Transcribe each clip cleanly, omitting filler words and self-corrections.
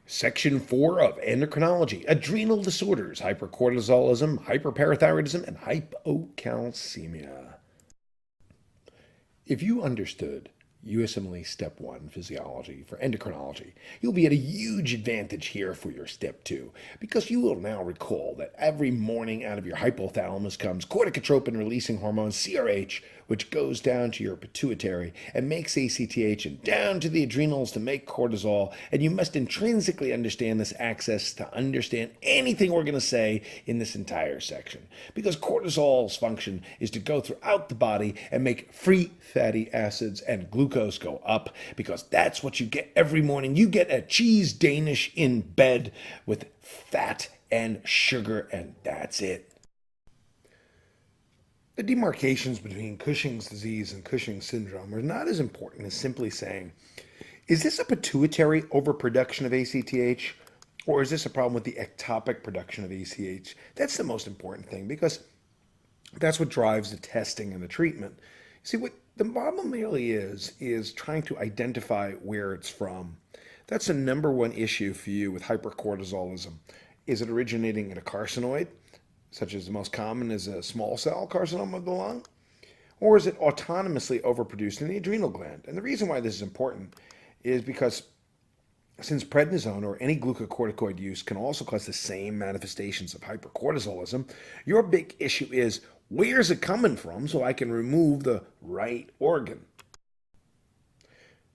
Section 4 of Endocrinology, Adrenal Disorders, Hypercortisolism, Hyperparathyroidism, and Hypocalcemia. If you understood Usmle Step 1 physiology for endocrinology, you'll be at a huge advantage here for your Step 2, because you will now recall that every morning out of your hypothalamus comes corticotropin-releasing hormone, CRH, which goes down to your pituitary and makes ACTH and down to the adrenals to make cortisol, and you must intrinsically understand this axis to understand anything we're going to say in this entire section. Because cortisol's function is to go throughout the body and make free fatty acids and glucose go up, because that's what you get every morning. You get a cheese Danish in bed with fat and sugar, and that's it. The demarcations between Cushing's disease and Cushing's syndrome are not as important as simply saying, is this a pituitary overproduction of ACTH, or is this a problem with the ectopic production of ACTH? That's the most important thing, because that's what drives the testing and the treatment. See, what the problem really is trying to identify where it's from. That's the number one issue for you with hypercortisolism. Is it originating in a carcinoid, such as the most common is a small cell carcinoma of the lung? Or is it autonomously overproduced in the adrenal gland? And the reason why this is important is because since prednisone or any glucocorticoid use can also cause the same manifestations of hypercortisolism, your big issue is, where's it coming from so I can remove the right organ?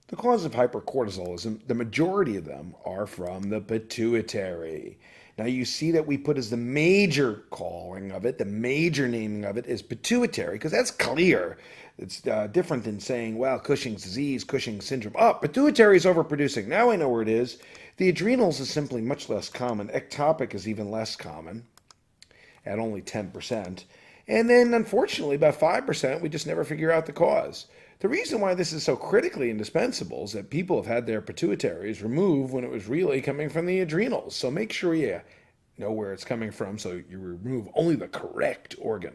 The cause of hypercortisolism, the majority of them are from the pituitary. Now you see that we put as the major calling of it, the major naming of it is pituitary, because that's clear. It's different than saying, well, Cushing's disease, Cushing's syndrome. Oh, pituitary is overproducing. Now I know where it is. The adrenals is simply much less common. Ectopic is even less common at only 10%. And then, unfortunately, about 5%, we just never figure out the cause. The reason why this is so critically indispensable is that people have had their pituitaries removed when it was really coming from the adrenals. So make sure you know where it's coming from so you remove only the correct organ.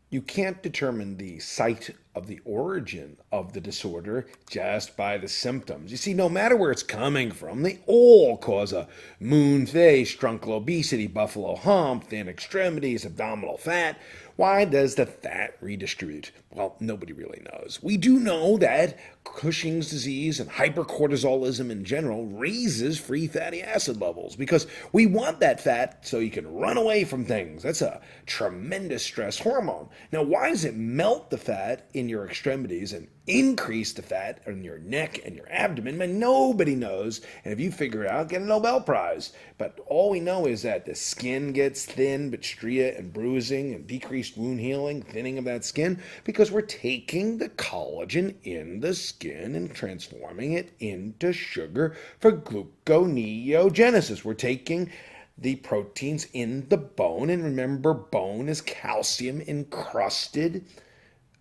You can't determine the site of the origin of the disorder just by the symptoms. You see, no matter where it's coming from, they all cause a moon face, truncal obesity, buffalo hump, thin extremities, abdominal fat. Why does the fat redistribute? Well, nobody really knows. We do know that Cushing's disease and hypercortisolism in general raises free fatty acid levels, because we want that fat so you can run away from things. That's a tremendous stress hormone. Now, why does it melt the fat in your extremities and increase the fat in your neck and your abdomen? Man, nobody knows. And if you figure it out, get a Nobel Prize. But all we know is that the skin gets thin, but stria and bruising and decreased wound healing, thinning of that skin, because we're taking the collagen in the skin and transforming it into sugar for gluconeogenesis. We're taking the proteins in the bone, and remember, bone is calcium encrusted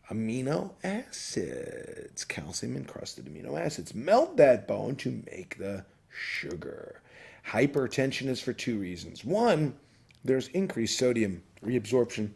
amino acids. Calcium encrusted amino acids. Melt that bone to make the sugar. Hypertension is for two reasons. One, there's increased sodium reabsorption,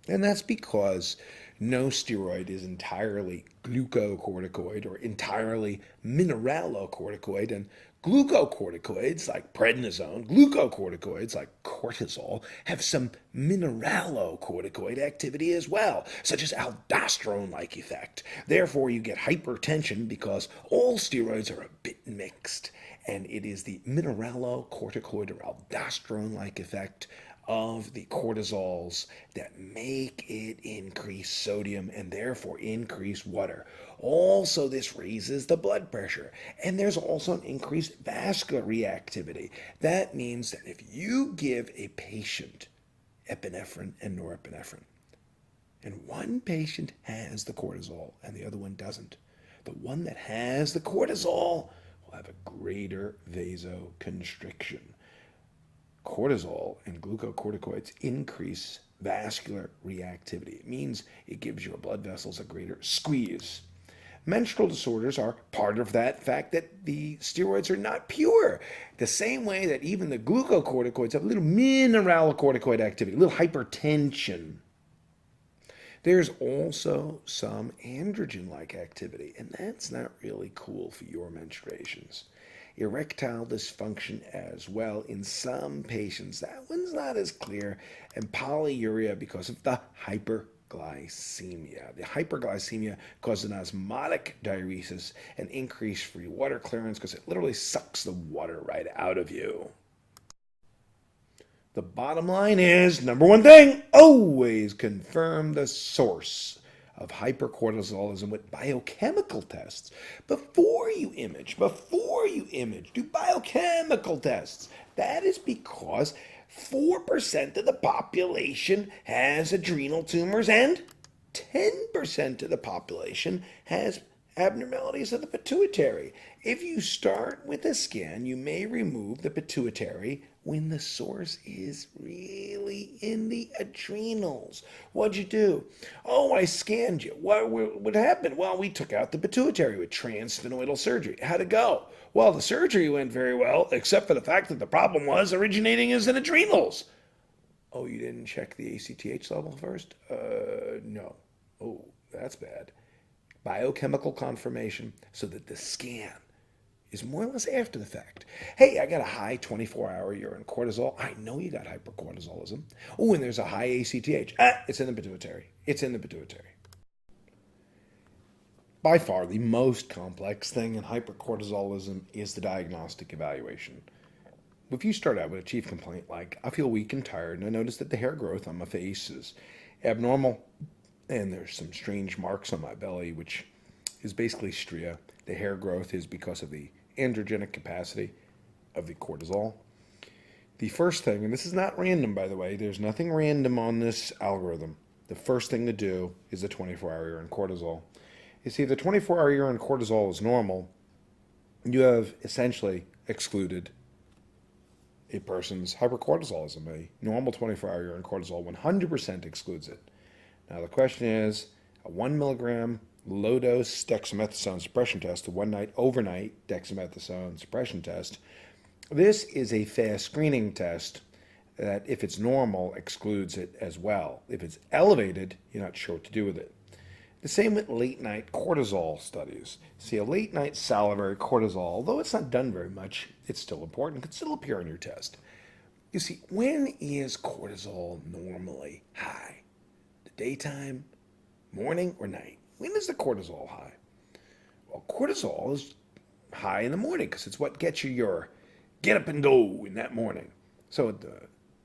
and that's because no steroid is entirely glucocorticoid or entirely mineralocorticoid, and glucocorticoids like prednisone, glucocorticoids like cortisol have some mineralocorticoid activity as well, such as aldosterone-like effect. Therefore, you get hypertension because all steroids are a bit mixed, and it is the mineralocorticoid or aldosterone-like effect of the cortisols that make it increase sodium and therefore increase water. Also, this raises the blood pressure, and there's also an increased vascular reactivity. That means that if you give a patient epinephrine and norepinephrine, and one patient has the cortisol and the other one doesn't, the one that has the cortisol will have a greater vasoconstriction. Cortisol and glucocorticoids increase vascular reactivity. It means it gives your blood vessels a greater squeeze. Menstrual disorders are part of that fact that the steroids are not pure. The same way that even the glucocorticoids have a little mineralocorticoid activity, a little hypertension. There's also some androgen-like activity, and that's not really cool for your menstruations. Erectile dysfunction as well in some patients. That one's not as clear. And polyuria because of the hyperglycemia. The hyperglycemia causes an osmotic diuresis and increased free water clearance because it literally sucks the water right out of you. The bottom line is, number one thing, always confirm the source of hypercortisolism with biochemical tests. Before you image, do biochemical tests. That is because 4% of the population has adrenal tumors and 10% of the population has abnormalities of the pituitary. If you start with a scan, you may remove the pituitary when the source is really in the adrenals. What'd you do? Oh, I scanned you. What happened? Well, we took out the pituitary with transsphenoidal surgery. How'd it go? Well, the surgery went very well, except for the fact that the problem was originating as in adrenals. Oh, you didn't check the ACTH level first? No. Oh, that's bad. Biochemical confirmation so that the scan is more or less after the fact. Hey, I got a high 24-hour urine cortisol. I know you got hypercortisolism. Oh, and there's a high ACTH. It's in the pituitary. It's in the pituitary. By far, the most complex thing in hypercortisolism is the diagnostic evaluation. If you start out with a chief complaint like, I feel weak and tired, and I notice that the hair growth on my face is abnormal, and there's some strange marks on my belly, which is basically stria. The hair growth is because of the androgenic capacity of the cortisol. The first thing, and this is not random, by the way, there's nothing random on this algorithm. The first thing to do is the 24-hour urine cortisol. You see, if the 24-hour urine cortisol is normal, you have essentially excluded a person's hypercortisolism. A normal 24-hour urine cortisol 100% excludes it. Now the question is, a 1 milligram low-dose dexamethasone suppression test, a one-night overnight dexamethasone suppression test. This is a fast screening test that, if it's normal, excludes it as well. If it's elevated, you're not sure what to do with it. The same with late-night cortisol studies. See, a late-night salivary cortisol, although it's not done very much, it's still important. It can still appear on your test. You see, when is cortisol normally high? The daytime, morning, or night? When is the cortisol high? Well, cortisol is high in the morning because it's what gets you your get up and go in that morning. So at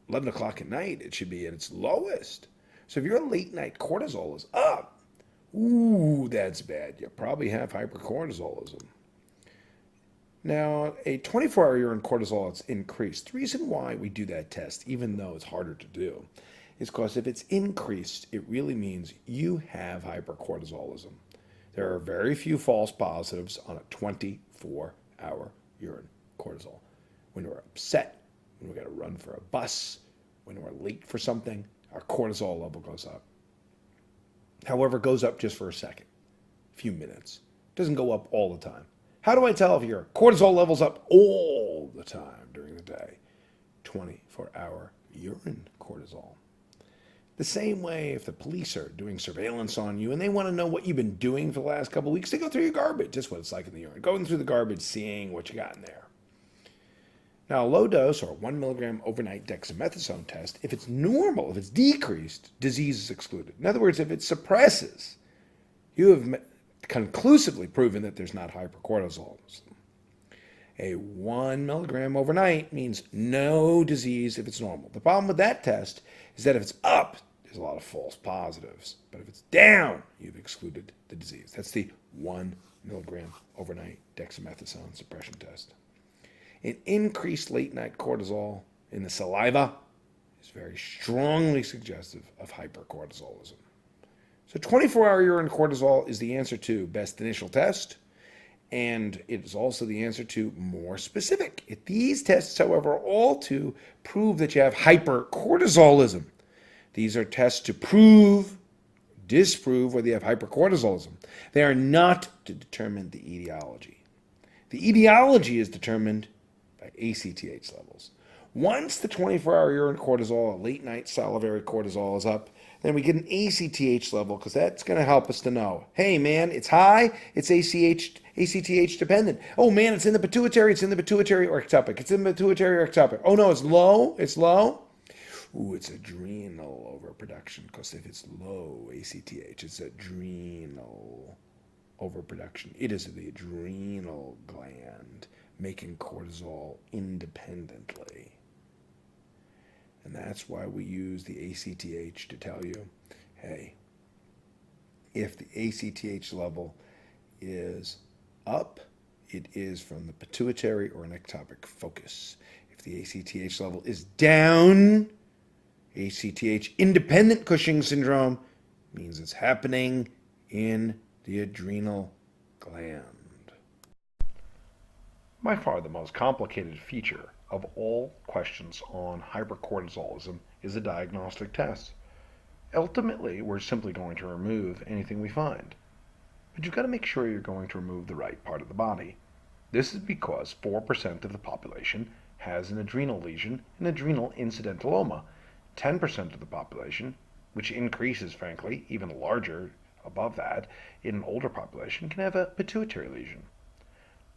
11 o'clock at night, it should be at its lowest. So if your late night cortisol is up, ooh, that's bad. You probably have hypercortisolism. Now, a 24-hour urine cortisol that's increased. The reason why we do that test, even though it's harder to do, is because if it's increased, it really means you have hypercortisolism. There are very few false positives on a 24-hour urine cortisol. When we're upset, when we got to run for a bus, when we're late for something, our cortisol level goes up. However, it goes up just for a second, a few minutes. It doesn't go up all the time. How do I tell if your cortisol level's up all the time during the day? 24-hour urine cortisol. The same way, if the police are doing surveillance on you and they want to know what you've been doing for the last couple of weeks, they go through your garbage. That's what it's like in the urine. Going through the garbage, seeing what you got in there. Now, a low dose or 1 milligram overnight dexamethasone test, if it's normal, if it's decreased, disease is excluded. In other words, if it suppresses, you have conclusively proven that there's not hypercortisolism. A 1 milligram overnight means no disease if it's normal. The problem with that test is that if it's up, there's a lot of false positives. But if it's down, you've excluded the disease. That's the 1 milligram overnight dexamethasone suppression test. An increased late-night cortisol in the saliva is very strongly suggestive of hypercortisolism. So 24-hour urine cortisol is the answer to best initial test, and it is also the answer to more specific. These tests, however, are all to prove that you have hypercortisolism. These are tests to prove, disprove whether you have hypercortisolism. They are not to determine the etiology. The etiology is determined by ACTH levels. Once the 24-hour urine cortisol, late-night salivary cortisol is up, Then we get an ACTH level because that's going to help us to know, hey man, it's high, it's ACTH dependent. Oh man, it's in the pituitary or ectopic. It's in the pituitary or ectopic. Oh no, it's low. Ooh, it's adrenal overproduction because if it's low ACTH, it's adrenal overproduction. It is the adrenal gland making cortisol independently. And that's why we use the ACTH to tell you, hey, if the ACTH level is up, it is from the pituitary or an ectopic focus. If the ACTH level is down, ACTH independent Cushing syndrome means it's happening in the adrenal gland. By far the most complicated feature of all questions on hypercortisolism is a diagnostic test. Ultimately, we're simply going to remove anything we find. But you've got to make sure you're going to remove the right part of the body. This is because 4% of the population has an adrenal lesion, an adrenal incidentaloma. 10% of the population, which increases, frankly, even larger above that in an older population, can have a pituitary lesion.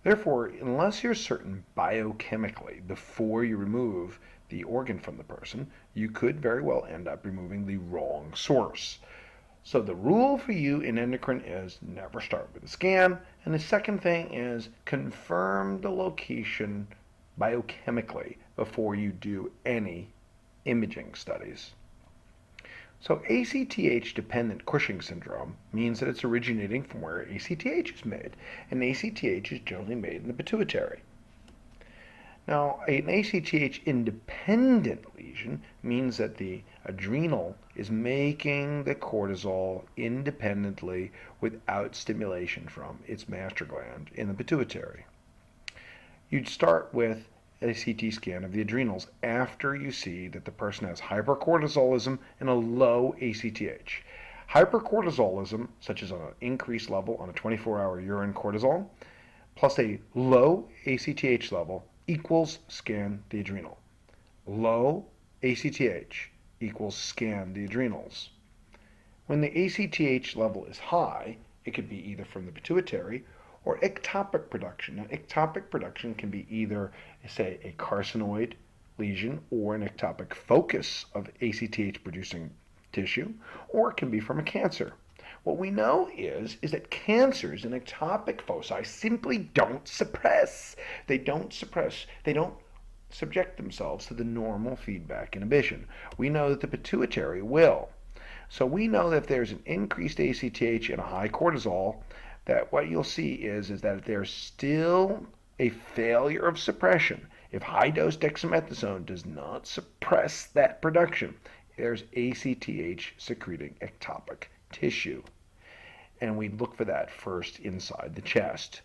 Therefore, unless you're certain biochemically before you remove the organ from the person, you could very well end up removing the wrong source. So the rule for you in endocrine is never start with a scan, and the second thing is confirm the location biochemically before you do any imaging studies. So ACTH-dependent Cushing syndrome means that it's originating from where ACTH is made, and ACTH is generally made in the pituitary. Now, an ACTH-independent lesion means that the adrenal is making the cortisol independently without stimulation from its master gland in the pituitary. You'd start with a CT scan of the adrenals after you see that the person has hypercortisolism and a low ACTH. Hypercortisolism, such as an increased level on a 24-hour urine cortisol, plus a low ACTH level equals scan the adrenal. Low ACTH equals scan the adrenals. When the ACTH level is high, it could be either from the pituitary or ectopic production. Now, ectopic production can be either, say, a carcinoid lesion or an ectopic focus of ACTH-producing tissue, or it can be from a cancer. What we know is that cancers and ectopic foci simply don't suppress. They don't subject themselves to the normal feedback inhibition. We know that the pituitary will. So we know that if there's an increased ACTH and a high cortisol, that what you'll see is that there's still a failure of suppression. If high-dose dexamethasone does not suppress that production, there's ACTH secreting ectopic tissue. And we look for that first inside the chest.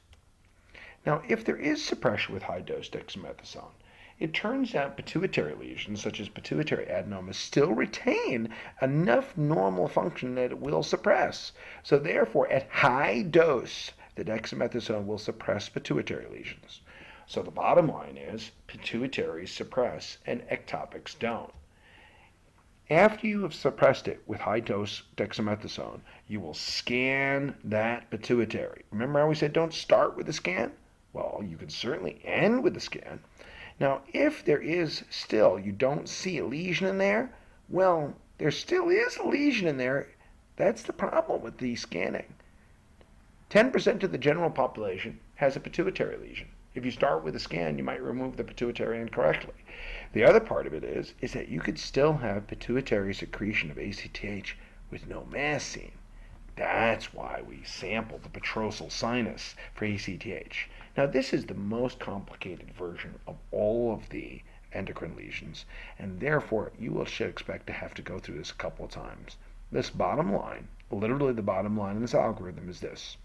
Now, if there is suppression with high-dose dexamethasone, it turns out pituitary lesions, such as pituitary adenomas, still retain enough normal function that it will suppress. So therefore, at high dose, the dexamethasone will suppress pituitary lesions. So the bottom line is pituitaries suppress and ectopics don't. After you have suppressed it with high-dose dexamethasone, you will scan that pituitary. Remember how we said don't start with the scan? Well, you can certainly end with the scan. Now, if there is still, you don't see a lesion in there, well, there still is a lesion in there. That's the problem with the scanning. 10% of the general population has a pituitary lesion. If you start with a scan, you might remove the pituitary incorrectly. The other part of it is that you could still have pituitary secretion of ACTH with no mass seen. That's why we sampled the petrosal sinus for ACTH. Now, this is the most complicated version of all of the endocrine lesions, and therefore you should expect to have to go through this a couple of times. This bottom line, literally the bottom line in this algorithm is this.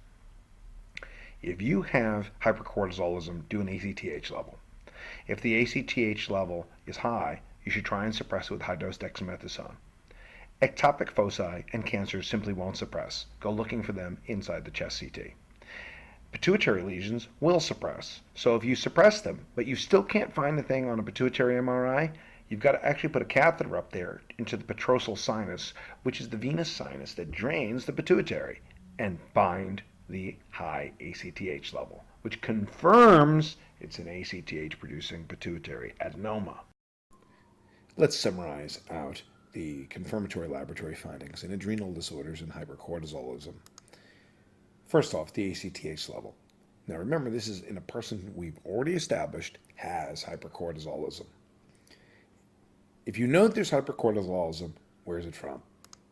If you have hypercortisolism, do an ACTH level. If the ACTH level is high, you should try and suppress it with high-dose dexamethasone. Ectopic foci and cancers simply won't suppress. Go looking for them inside the chest CT. Pituitary lesions will suppress. So if you suppress them, but you still can't find the thing on a pituitary MRI, you've got to actually put a catheter up there into the petrosal sinus, which is the venous sinus that drains the pituitary, and bind the high ACTH level, which confirms it's an ACTH-producing pituitary adenoma. Let's summarize out the confirmatory laboratory findings in adrenal disorders and hypercortisolism. First off, the ACTH level. Now remember, this is in a person we've already established has hypercortisolism. If you know that there's hypercortisolism, where is it from?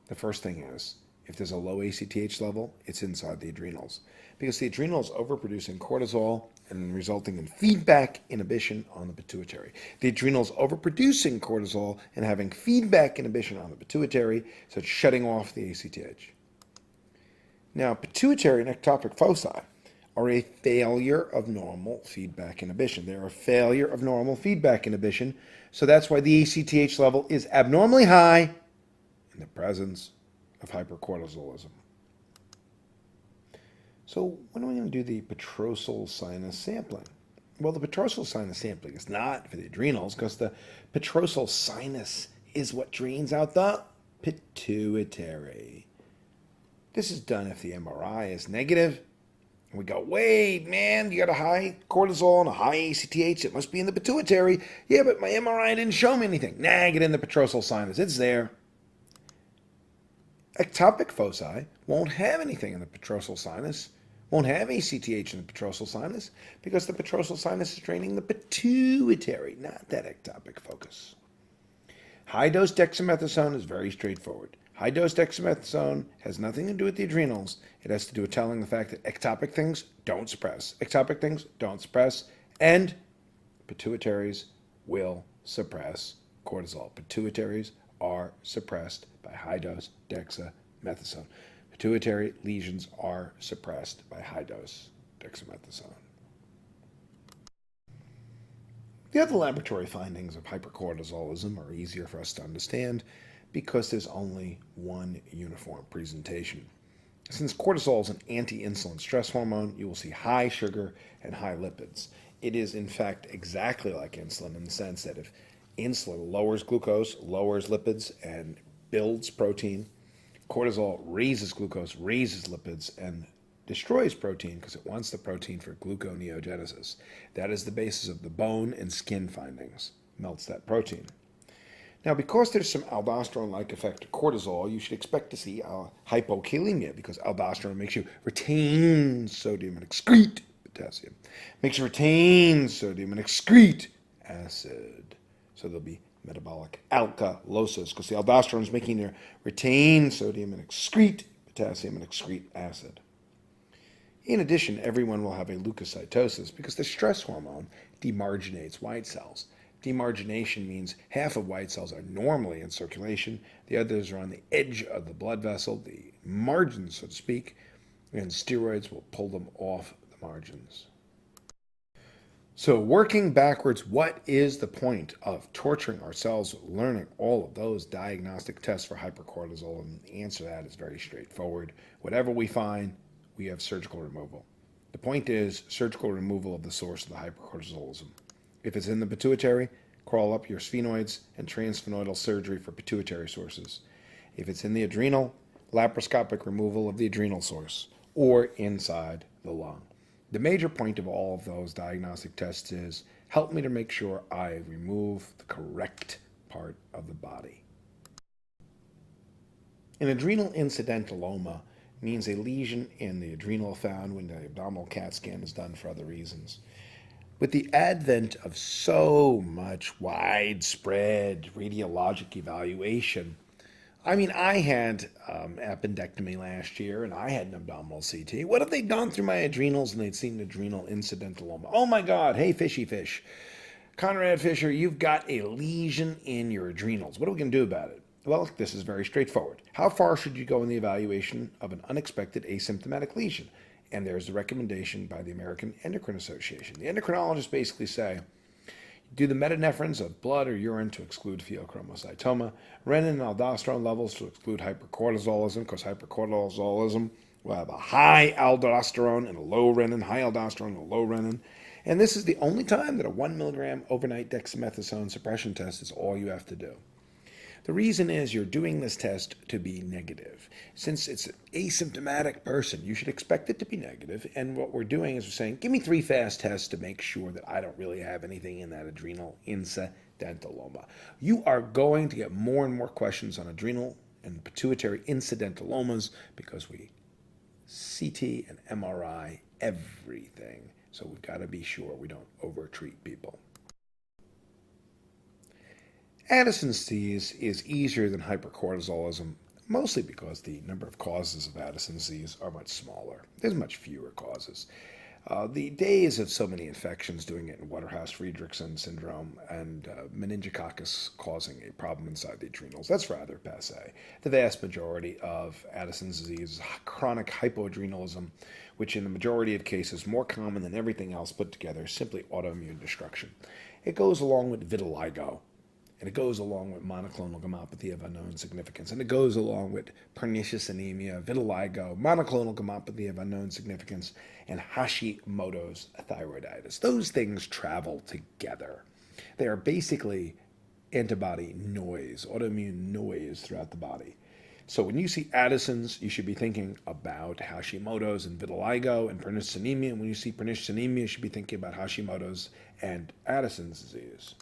The first thing is, if there's a low ACTH level, it's inside the adrenals. Because the adrenals overproducing cortisol and resulting in feedback inhibition on the pituitary. The adrenals overproducing cortisol and having feedback inhibition on the pituitary, so it's shutting off the ACTH. Now, pituitary and ectopic foci are a failure of normal feedback inhibition. They're a failure of normal feedback inhibition, so that's why the ACTH level is abnormally high in the presence of hypercortisolism. So when are we going to do the petrosal sinus sampling? Well, the petrosal sinus sampling is not for the adrenals because the petrosal sinus is what drains out the pituitary. This is done if the MRI is negative. And we go, wait, man, you got a high cortisol and a high ACTH. It must be in the pituitary. Yeah, but my MRI didn't show me anything. Nah, get in the petrosal sinus. It's there. Ectopic foci won't have anything in the petrosal sinus, won't have ACTH in the petrosal sinus, because the petrosal sinus is draining the pituitary, not that ectopic focus. High-dose dexamethasone is very straightforward. High-dose dexamethasone has nothing to do with the adrenals. It has to do with telling the fact that ectopic things don't suppress. Ectopic things don't suppress, and pituitaries will suppress cortisol. Pituitaries are suppressed by high-dose dexamethasone. Pituitary lesions are suppressed by high-dose dexamethasone. The other laboratory findings of hypercortisolism are easier for us to understand because there's only one uniform presentation. Since cortisol is an anti-insulin stress hormone, you will see high sugar and high lipids. It is, in fact, exactly like insulin in the sense that if insulin lowers glucose, lowers lipids, and builds protein, cortisol raises glucose, raises lipids, and destroys protein because it wants the protein for gluconeogenesis. That is the basis of the bone and skin findings. Melts that protein. Now, because there's some aldosterone-like effect to cortisol, you should expect to see hypokalemia because aldosterone makes you retain sodium and excrete potassium. Makes you retain sodium and excrete acid. So there'll be metabolic alkalosis because the aldosterone is making you retain sodium and excrete potassium and excrete acid. In addition, everyone will have a leukocytosis because the stress hormone demarginates white cells. Demargination means half of white cells are normally in circulation, the others are on the edge of the blood vessel, the margins, so to speak, and steroids will pull them off the margins. So working backwards, what is the point of torturing ourselves learning all of those diagnostic tests for hypercortisol? And the answer to that is very straightforward. Whatever we find, we have surgical removal. The point is surgical removal of the source of the hypercortisolism. If it's in the pituitary, crawl up your sphenoids and transsphenoidal surgery for pituitary sources. If it's in the adrenal, laparoscopic removal of the adrenal source or inside the lung. The major point of all of those diagnostic tests is help me to make sure I remove the correct part of the body. An adrenal incidentaloma means a lesion in the adrenal found when the abdominal CAT scan is done for other reasons. With the advent of so much widespread radiologic evaluation, I had appendectomy last year and I had an abdominal CT. What if they'd gone through my adrenals and they'd seen an adrenal incidentaloma? Oh my God, hey fishy fish. Conrad Fisher, you've got a lesion in your adrenals. What are we going to do about it? Well, this is very straightforward. How far should you go in the evaluation of an unexpected asymptomatic lesion? And there's the recommendation by the American Endocrine Association. The endocrinologists basically say, do the metanephrines of blood or urine to exclude pheochromocytoma, renin and aldosterone levels to exclude hypercortisolism, because hypercortisolism We'll have a high aldosterone and a low renin, high aldosterone and a low renin. And this is the only time that a 1 milligram overnight dexamethasone suppression test is all you have to do. The reason is you're doing this test to be negative. Since it's an asymptomatic person, you should expect it to be negative. And what we're doing is we're saying, give me 3 fast tests to make sure that I don't really have anything in that adrenal incidentalloma. You are going to get more and more questions on adrenal and pituitary incidentallomas because we CT and MRI everything. So we've got to be sure we don't overtreat people. Addison's disease is easier than hypercortisolism, mostly because the number of causes of Addison's disease are much smaller. There's much fewer causes. The days of so many infections doing it in Waterhouse-Friderichsen syndrome and meningococcus causing a problem inside the adrenals, that's rather passé. The vast majority of Addison's disease is chronic hypoadrenalism, which in the majority of cases is more common than everything else put together, simply autoimmune destruction. It goes along with vitiligo. And it goes along with monoclonal gammopathy of unknown significance. And it goes along with pernicious anemia, vitiligo, monoclonal gammopathy of unknown significance, and Hashimoto's thyroiditis. Those things travel together. They are basically antibody noise, autoimmune noise throughout the body. So when you see Addison's, you should be thinking about Hashimoto's and vitiligo and pernicious anemia. And when you see pernicious anemia, you should be thinking about Hashimoto's and Addison's disease.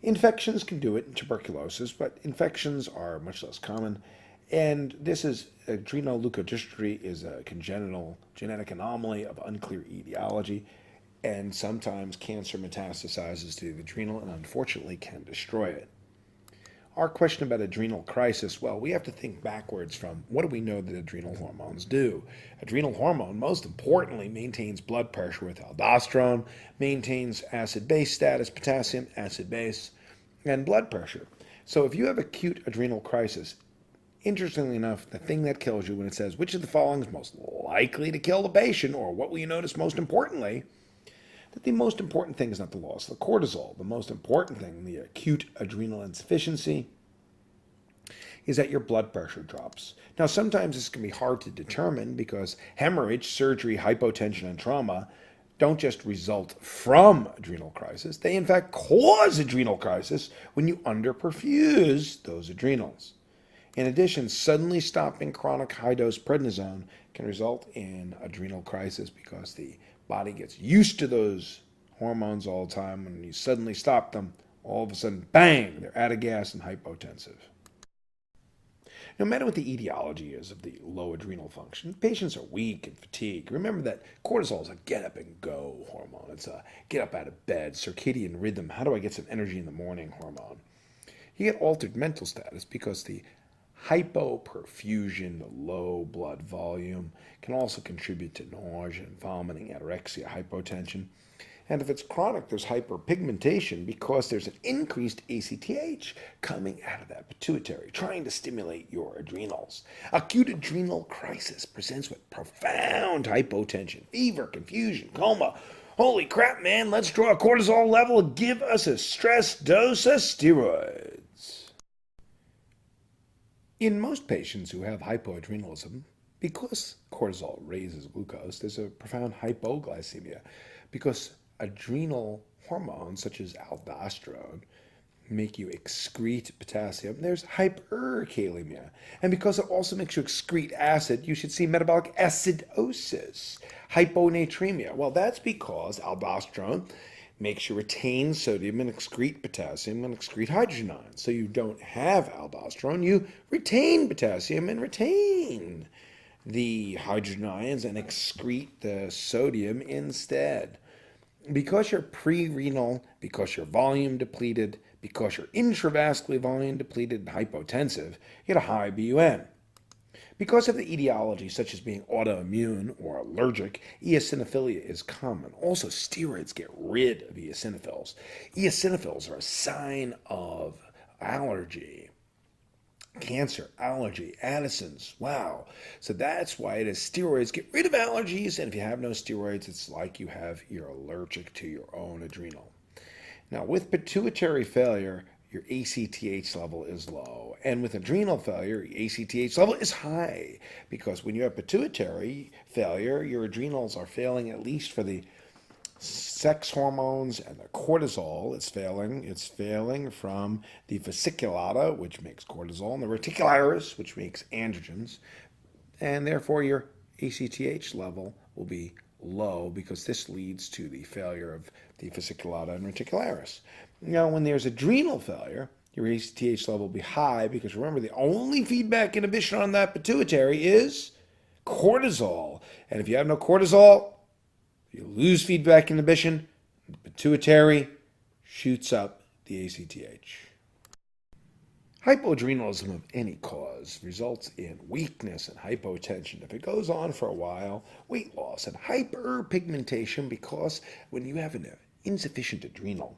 Infections can do it in tuberculosis, but infections are much less common. And this is adrenal leukodystrophy is a congenital genetic anomaly of unclear etiology, and sometimes cancer metastasizes to the adrenal and unfortunately can destroy it. Our question about adrenal crisis, well, we have to think backwards from what do we know that adrenal hormones do? Adrenal hormone, most importantly, maintains blood pressure with aldosterone, maintains acid-base status, potassium, acid-base, and blood pressure. So if you have acute adrenal crisis, interestingly enough, the thing that kills you when it says which of the following is most likely to kill the patient, or what will you notice most importantly, that the most important thing is not the loss of the cortisol. The most important thing, the acute adrenal insufficiency, is that your blood pressure drops. Now, sometimes this can be hard to determine because hemorrhage, surgery, hypotension, and trauma don't just result from adrenal crisis. They, in fact, cause adrenal crisis when you underperfuse those adrenals. In addition, suddenly stopping chronic high-dose prednisone can result in adrenal crisis because the body gets used to those hormones all the time. When you suddenly stop them, all of a sudden, bang, they're out of gas and hypotensive. No matter what the etiology is of the low adrenal function, patients are weak and fatigued. Remember that cortisol is a get up and go hormone. It's a get up out of bed, circadian rhythm, how do I get some energy in the morning hormone. You get altered mental status because the hypoperfusion, the low blood volume, can also contribute to nausea and vomiting, anorexia, hypotension. And if it's chronic, there's hyperpigmentation because there's an increased ACTH coming out of that pituitary, trying to stimulate your adrenals. Acute adrenal crisis presents with profound hypotension, fever, confusion, coma. Holy crap, man, let's draw a cortisol level and give us a stress dose of steroids. In most patients who have hypoadrenalism, because cortisol raises glucose, there's a profound hypoglycemia because adrenal hormones such as aldosterone make you excrete potassium. There's hyperkalemia. And because it also makes you excrete acid, you should see metabolic acidosis, hyponatremia. Well, that's because aldosterone makes you retain sodium and excrete potassium and excrete hydrogen ions. So you don't have aldosterone, you retain potassium and retain the hydrogen ions and excrete the sodium instead. Because you're pre-renal, because you're volume depleted, because you're intravascularly volume depleted and hypotensive, you get a high BUN. Because of the etiology such as being autoimmune or allergic, eosinophilia is common. Also, steroids get rid of eosinophils. Eosinophils are a sign of allergy. Cancer, allergy, Addison's, wow. So that's why it is steroids get rid of allergies, and if you have no steroids, it's like you're allergic to your own adrenal. Now, with pituitary failure, your ACTH level is low. And with adrenal failure, your ACTH level is high because when you have pituitary failure, your adrenals are failing at least for the sex hormones and the cortisol. It's failing. It's failing from the fasciculata, which makes cortisol, and the reticularis, which makes androgens. And therefore, your ACTH level will be low because this leads to the failure of the fasciculata and reticularis. Now, when there's adrenal failure, your ACTH level will be high because remember, the only feedback inhibition on that pituitary is cortisol. And if you have no cortisol, you lose feedback inhibition, the pituitary shoots up the ACTH. Hypoadrenalism of any cause results in weakness and hypotension. If it goes on for a while, weight loss and hyperpigmentation, because when you have an insufficient adrenal,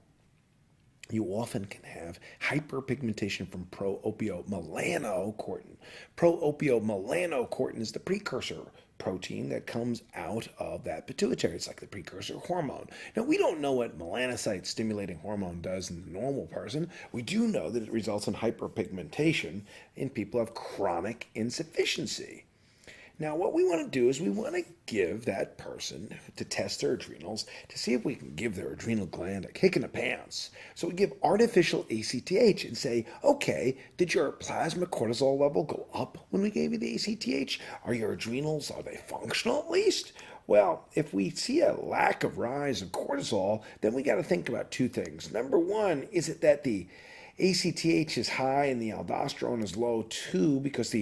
you often can have hyperpigmentation from pro-opiomelanocortin. Pro-opiomelanocortin is the precursor protein that comes out of that pituitary. It's like the precursor hormone. Now, we don't know what melanocyte-stimulating hormone does in the normal person. We do know that it results in hyperpigmentation in people who have chronic insufficiency. Now, what we want to do is we want to give that person to test their adrenals to see if we can give their adrenal gland a kick in the pants. So we give artificial ACTH and say, okay, did your plasma cortisol level go up when we gave you the ACTH? Are your adrenals, are they functional at least? Well, if we see a lack of rise of cortisol, then we got to think about two things. Number one, is it that the ACTH is high and the aldosterone is low too because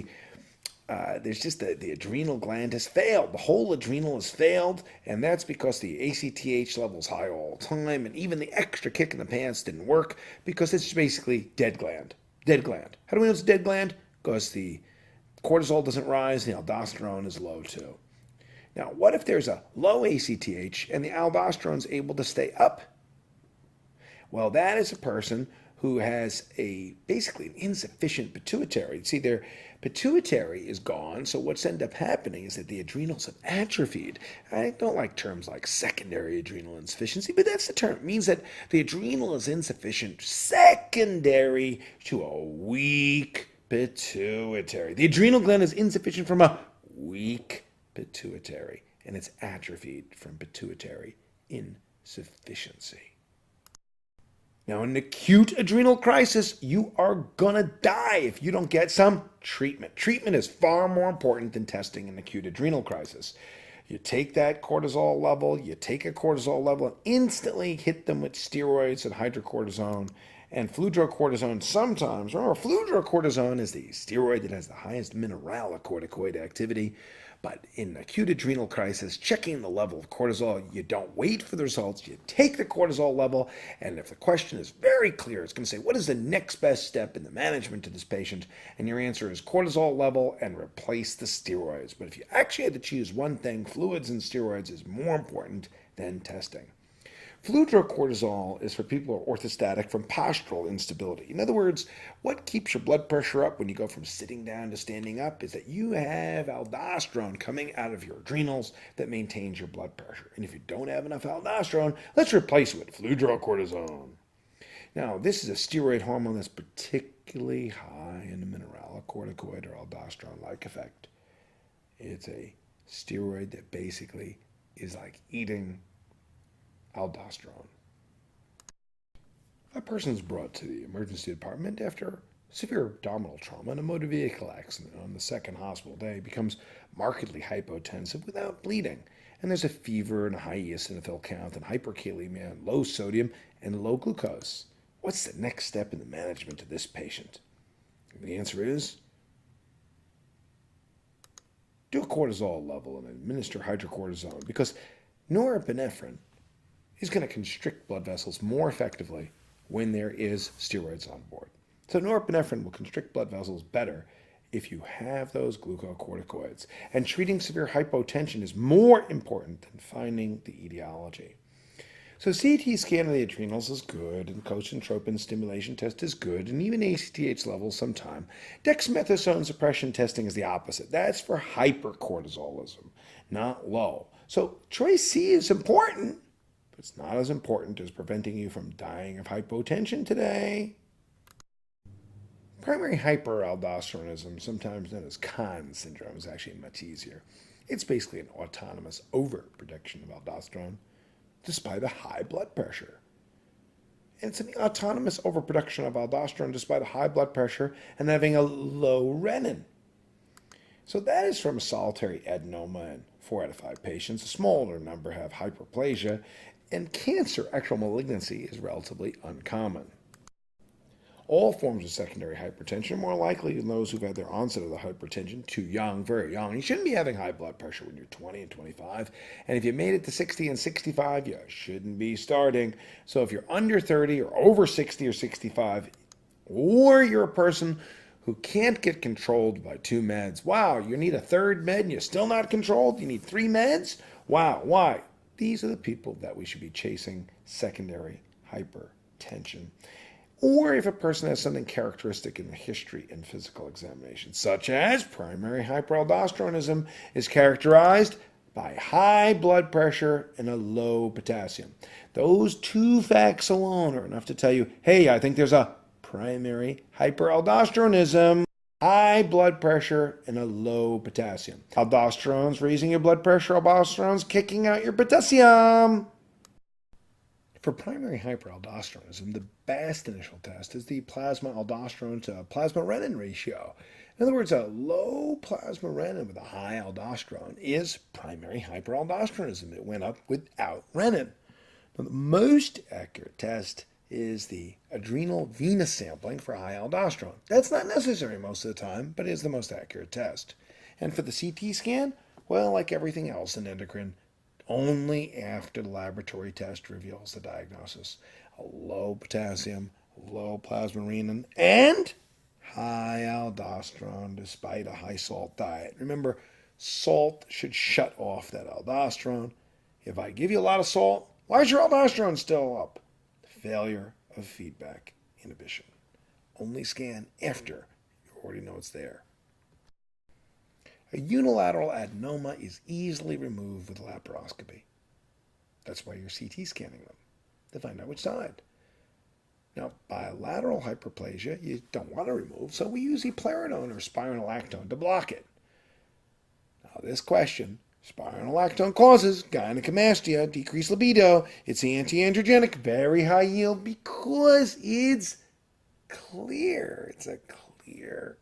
there's just the adrenal gland has failed. The whole adrenal has failed, and that's because the ACTH level is high all the time, and even the extra kick in the pants didn't work because it's basically dead gland. Dead gland. How do we know it's a dead gland? Because the cortisol doesn't rise and the aldosterone is low too. Now, what if there's a low ACTH and the aldosterone is able to stay up? Well, that is a person who has basically an insufficient pituitary. See, their pituitary is gone, so what's ended up happening is that the adrenals have atrophied. I don't like terms like secondary adrenal insufficiency, but that's the term. It means that the adrenal is insufficient secondary to a weak pituitary. The adrenal gland is insufficient from a weak pituitary, and it's atrophied from pituitary insufficiency. Now, in an acute adrenal crisis, you are going to die if you don't get some treatment. Treatment is far more important than testing an acute adrenal crisis. You take that cortisol level, you take a cortisol level, and instantly hit them with steroids and hydrocortisone and fludrocortisone sometimes. Remember, fludrocortisone is the steroid that has the highest mineralocorticoid activity. But in acute adrenal crisis, checking the level of cortisol, you don't wait for the results. You take the cortisol level, and if the question is very clear, it's going to say, what is the next best step in the management of this patient? And your answer is cortisol level and replace the steroids. But if you actually had to choose one thing, fluids and steroids is more important than testing. Fludrocortisol is for people who are orthostatic from postural instability. In other words, what keeps your blood pressure up when you go from sitting down to standing up is that you have aldosterone coming out of your adrenals that maintains your blood pressure. And if you don't have enough aldosterone, let's replace it with fludrocortisone. Now, this is a steroid hormone that's particularly high in the mineralocorticoid or aldosterone-like effect. It's a steroid that basically is like eating aldosterone. A person is brought to the emergency department after severe abdominal trauma and a motor vehicle accident. On the second hospital day, becomes markedly hypotensive without bleeding. And there's a fever and a high eosinophil count and hyperkalemia and low sodium and low glucose. What's the next step in the management of this patient? The answer is do a cortisol level and administer hydrocortisone because norepinephrine is going to constrict blood vessels more effectively when there is steroids on board. So norepinephrine will constrict blood vessels better if you have those glucocorticoids. And treating severe hypotension is more important than finding the etiology. So CT scan of the adrenals is good, and cochentropin stimulation test is good, and even ACTH levels sometime. Dexamethasone suppression testing is the opposite. That's for hypercortisolism, not low. So choice C is important. It's not as important as preventing you from dying of hypotension today. Primary hyperaldosteronism, sometimes known as Conn syndrome, is actually much easier. It's basically an autonomous overproduction of aldosterone despite a high blood pressure. And it's an autonomous overproduction of aldosterone despite a high blood pressure and having a low renin. So that is from a solitary adenoma in 4 out of 5 patients. A smaller number have hyperplasia, and cancer, actual malignancy, is relatively uncommon. All forms of secondary hypertension are more likely in those who've had their onset of the hypertension too young, very young. You shouldn't be having high blood pressure when you're 20 and 25. And if you made it to 60 and 65, you shouldn't be starting. So if you're under 30 or over 60 or 65, or you're a person who can't get controlled by 2 meds, wow, you need a 3rd med and you're still not controlled? You need 3 meds? Wow, why? These are the people that we should be chasing secondary hypertension. Or if a person has something characteristic in the history and physical examination, such as primary hyperaldosteronism is characterized by high blood pressure and a low potassium. Those 2 facts alone are enough to tell you, hey, I think there's a primary hyperaldosteronism, high blood pressure and a low potassium. Aldosterone's raising your blood pressure, aldosterone's kicking out your potassium. For primary hyperaldosteronism, the best initial test is the plasma aldosterone to plasma renin ratio. In other words, a low plasma renin with a high aldosterone is primary hyperaldosteronism. It went up without renin. Now, the most accurate test is the adrenal venous sampling for high aldosterone. That's not necessary most of the time, but is the most accurate test. And for the CT scan, well, like everything else in endocrine, only after the laboratory test reveals the diagnosis. A low potassium, low plasma renin, and high aldosterone despite a high salt diet. Remember, salt should shut off that aldosterone. If I give you a lot of salt, why is your aldosterone still up? Failure of feedback inhibition. Only scan after you already know it's there. A unilateral adenoma is easily removed with laparoscopy. That's why you're CT scanning them, to find out which side. Now, bilateral hyperplasia, you don't want to remove, so we use eplerenone or spironolactone to block it. Now, this question, spironolactone causes gynecomastia, decreased libido. It's anti-androgenic, very high yield because it's clear. It's a clear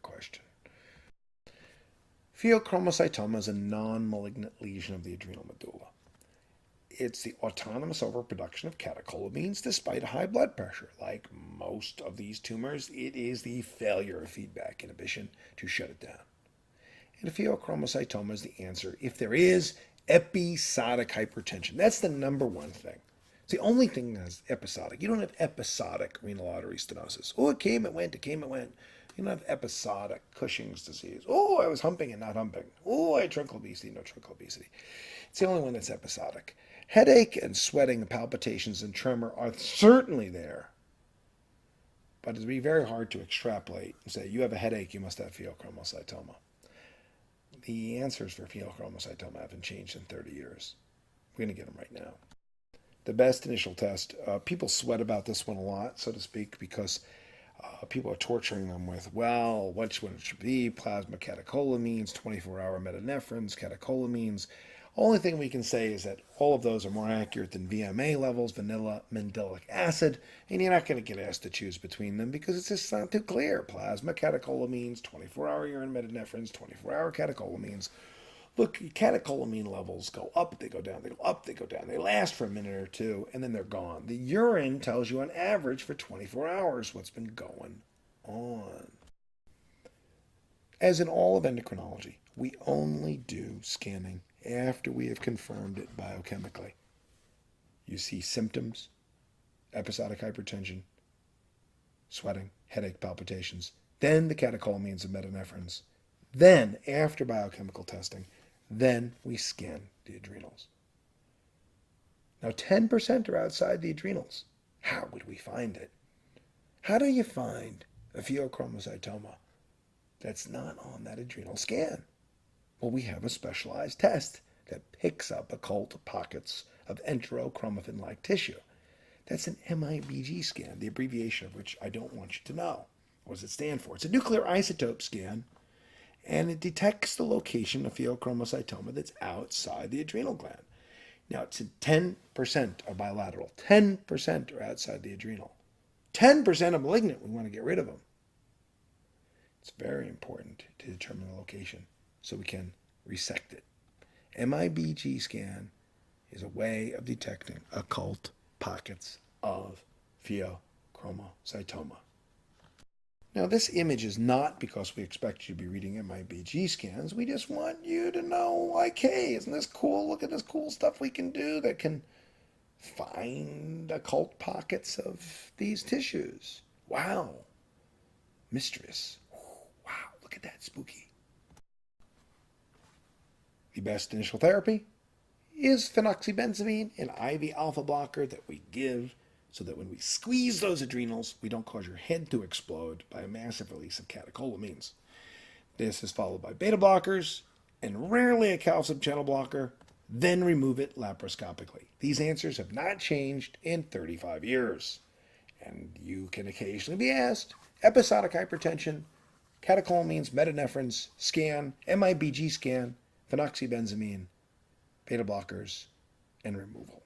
question. Pheochromocytoma is a non-malignant lesion of the adrenal medulla. It's the autonomous overproduction of catecholamines despite a high blood pressure. Like most of these tumors, it is the failure of feedback inhibition to shut it down. And pheochromocytoma is the answer if there is episodic hypertension. That's the number one thing. It's the only thing that's episodic. You don't have episodic renal artery stenosis. Oh, it came, it went, it came, it went. You don't have episodic Cushing's disease. Oh, I was humping and not humping. Oh, I had truncal obesity, no truncal obesity. It's the only one that's episodic. Headache and sweating and palpitations and tremor are certainly there. But it'd be very hard to extrapolate and say, you have a headache, you must have pheochromocytoma. The answers for pheochromocytoma haven't changed in 30 years. We're going to get them right now. The best initial test, people sweat about this one a lot, so to speak, because people are torturing them with, well, what should it be? Plasma catecholamines, 24-hour metanephrines, catecholamines. Only thing we can say is that all of those are more accurate than VMA levels, vanilla mandelic acid, and you're not going to get asked to choose between them because it's just not too clear. Plasma catecholamines, 24-hour urine metanephrines, 24-hour catecholamines. Look, catecholamine levels go up, they go down, they go up, they go down. They last for a minute or two, and then they're gone. The urine tells you on average for 24 hours what's been going on. As in all of endocrinology, we only do scanning after we have confirmed it biochemically. You see symptoms, episodic hypertension, sweating, headache, palpitations, then the catecholamines and metanephrines. Then, after biochemical testing, then we scan the adrenals. Now, 10% are outside the adrenals. How would we find it? How do you find a pheochromocytoma that's not on that adrenal scan? Well, we have a specialized test that picks up occult pockets of enterochromaffin-like tissue. That's an MIBG scan, the abbreviation of which I don't want you to know. What does it stand for? It's a nuclear isotope scan, and it detects the location of pheochromocytoma that's outside the adrenal gland. Now, it's 10% are bilateral. 10% are outside the adrenal. 10% are malignant. We want to get rid of them. It's very important to determine the location so we can resect it. MIBG scan is a way of detecting occult pockets of pheochromocytoma. Now, this image is not because we expect you to be reading MIBG scans. We just want you to know, like, hey, isn't this cool? Look at this cool stuff we can do that can find occult pockets of these tissues. Wow. Mysterious. Wow, look at that, spooky. The best initial therapy is phenoxybenzamine, an IV alpha blocker that we give so that when we squeeze those adrenals, we don't cause your head to explode by a massive release of catecholamines. This is followed by beta blockers and rarely a calcium channel blocker, then remove it laparoscopically. These answers have not changed in 35 years. And you can occasionally be asked, episodic hypertension, catecholamines, metanephrines, scan, MIBG scan, phenoxybenzamine, beta blockers, and removal.